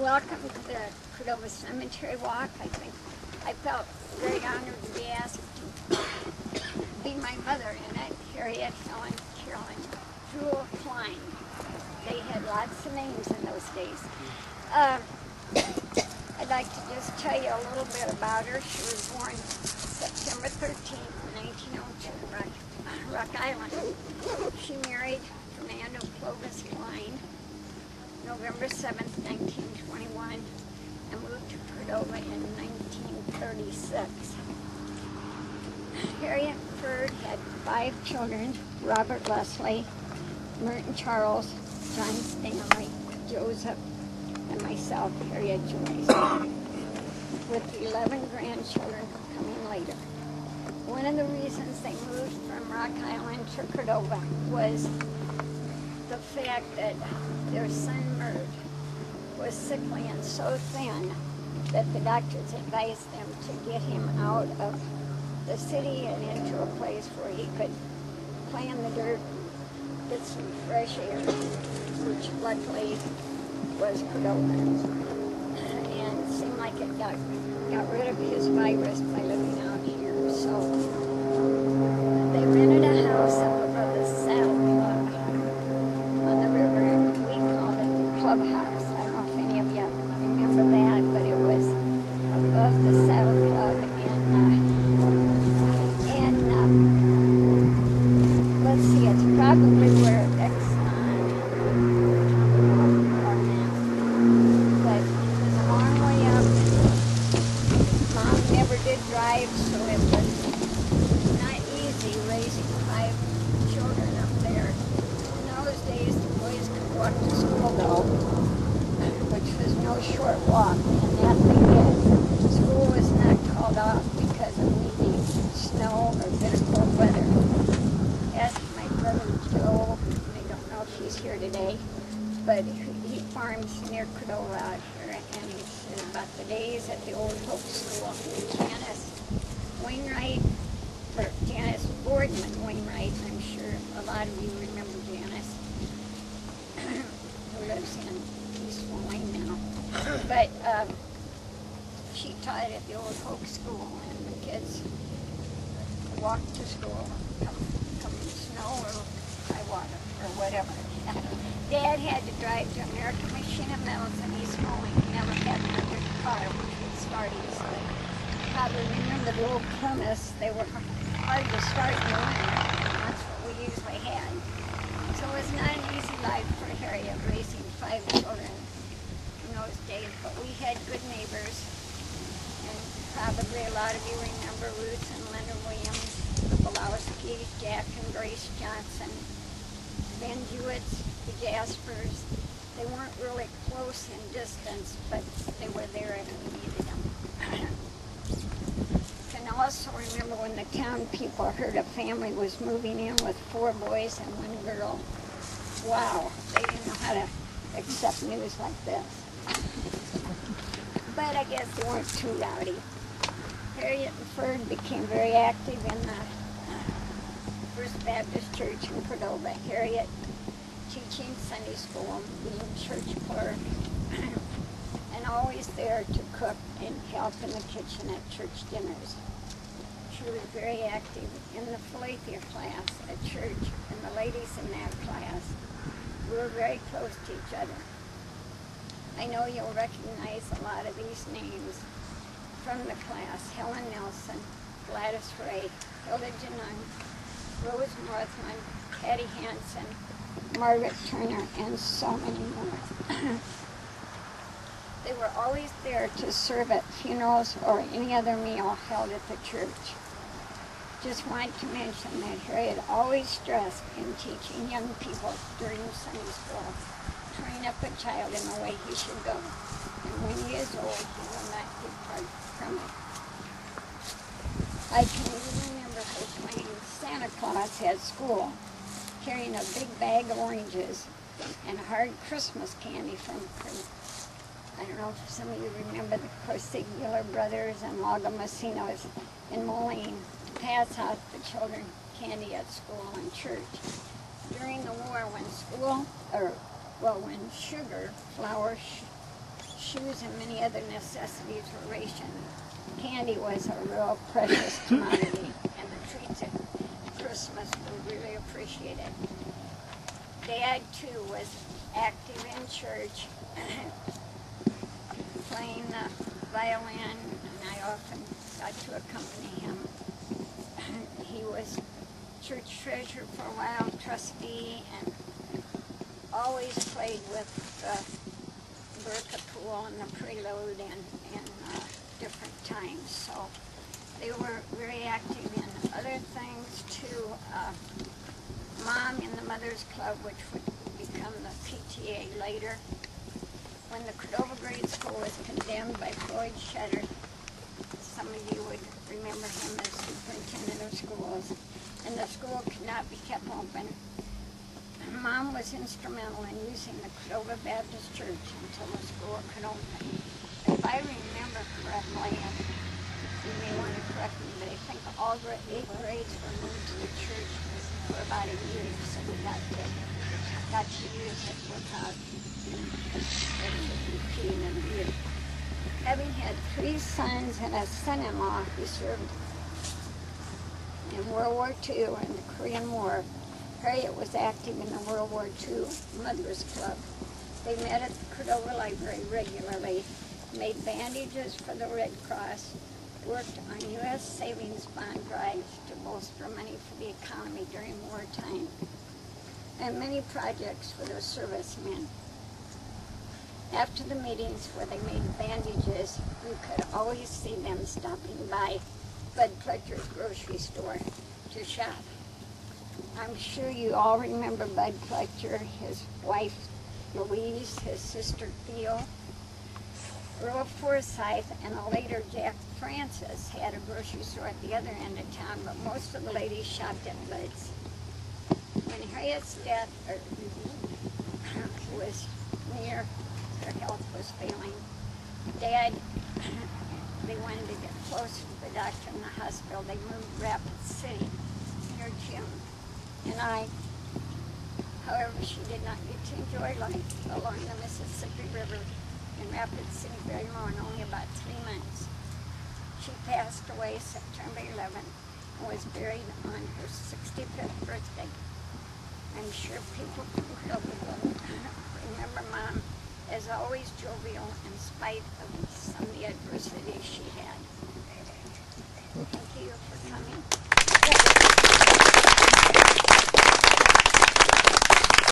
Welcome to the Cordova Cemetery Walk. I felt very honored to be asked to be my mother in it, Harriet Kline. They had lots of names in those days. I'd like to just tell you a little bit about her. She was born September 13th, 1902 in Rock Island. She married Fernando Clovis Kline November 7th, 1921, and moved to Cordova in 1936. Harriet Ferd had 5 children: Robert Leslie, Merton Charles, John Stanley, Joseph, and myself, Harriet Joyce, with 11 grandchildren coming later. One of the reasons they moved from Rock Island to Cordova was the fact that their son Mert was sickly and so thin that the doctors advised them to get him out of the city and into a place where he could play in the dirt, get some fresh air, which luckily was Cordova. And it seemed like it got rid of his virus by living out here. So they rented a house up above the Saddle Club on the river, and we called it the clubhouse. I don't know if any of you remember that, but it was above the Saddle Club, and let's see, it's probably where Exxon, but it was a long way up. Mom never did drive, so it was not easy raising 5 children up there. In those days, the boys could walk to school, though, which was no short walk, and that they did. School was not called off because of windy snow or bitter cold weather. Ask my brother Joe, I don't know if he's here today, but he farms near Cordova out here, and he said about the days at the old Hope School. Janice Boardman Wainwright, I'm sure a lot of you remember Janice, who lives in East Moline now. But she taught at the old Hope School, and the kids walked to school, come snow or high water or whatever. Dad had to drive to American Machine and Metals in East Moline. He never had another car, which was Smarties. Probably remember the old Plymouths. They were hard to start in the winter. That's what we usually had. So it was not an easy life for Harriet raising 5 children in those days, but we had good neighbors. And probably a lot of you remember Ruth and Leonard Williams, the Belowskis, Jack and Grace Johnson, Ben Jewitts, the Jaspers. They weren't really close in distance, but they were there if we needed them. I also remember when the town people heard a family was moving in with 4 boys and 1 girl. Wow, they didn't know how to accept news like this. But I guess they weren't too rowdy. Harriet and Ferd became very active in the First Baptist Church in Cordova. Harriet teaching Sunday school, being church clerk, and always there to cook and help in the kitchen at church dinners. She was very active in the Philadelphia class at church, and the ladies in that class, we were very close to each other. I know you'll recognize a lot of these names from the class: Helen Nelson, Gladys Ray, Hilda Janun, Rose Northman, Patty Hansen, Margaret Turner, and so many more. They were always there to serve at funerals or any other meal held at the church. Just wanted to mention that Harriet always stressed in teaching young people during Sunday school, train up a child in the way he should go, and when he is old, he will not depart from it. I can even remember her playing Santa Claus at school, carrying a big bag of oranges and hard Christmas candy from her. I don't know if some of you remember the Corsigula brothers and Lagomasinos in Moline to pass out the children candy at school and church. During the war, when sugar, flour, shoes and many other necessities were rationed. Candy was a real precious commodity, and the treats at Christmas were really appreciated. Dad, too, was active in church, playing the violin, and I often got to accompany him. He was church treasurer for a while, trustee, and always played with the Bertha Pool and the Prelude and different times. So they were very active in other things too. Mom in the Mothers Club, which would become the PTA later. When the Cordova grade school was condemned by Floyd Shutter, some of you would remember him as superintendent of schools, and the school could not be kept open. Mom was instrumental in using the Cordova Baptist Church until the school could open. If I remember correctly, and you may want to correct me, but I think all 8 grades were moved to the church for about a year, so we got to use it without repeating in a year. Having had 3 sons and a son-in-law who served in World War II and the Korean War, Harriet was active in the World War II Mothers Club. They met at the Cordova Library regularly, made bandages for the Red Cross, worked on U.S. savings bond drives to bolster money for the economy during wartime, and many projects for the servicemen. After the meetings where they made bandages, you could always see them stopping by Bud Fletcher's grocery store to shop. I'm sure you all remember Bud Fletcher, his wife Louise, his sister Theo. Earl Forsyth and a later Jack Francis had a grocery store at the other end of town, but most of the ladies shopped at Bud's. When Harriet's death was near, her health was failing, Dad, they wanted to get closer to the doctor in the hospital. They moved to Rapid City near Jim and I. However, she did not get to enjoy life along the Mississippi River in Rapid City very long, only about 3 months. She passed away September 11th and was buried on her 65th birthday. I'm sure people from Cordova will remember Mom as always jovial in spite of some of the adversity she had. Thank you for coming.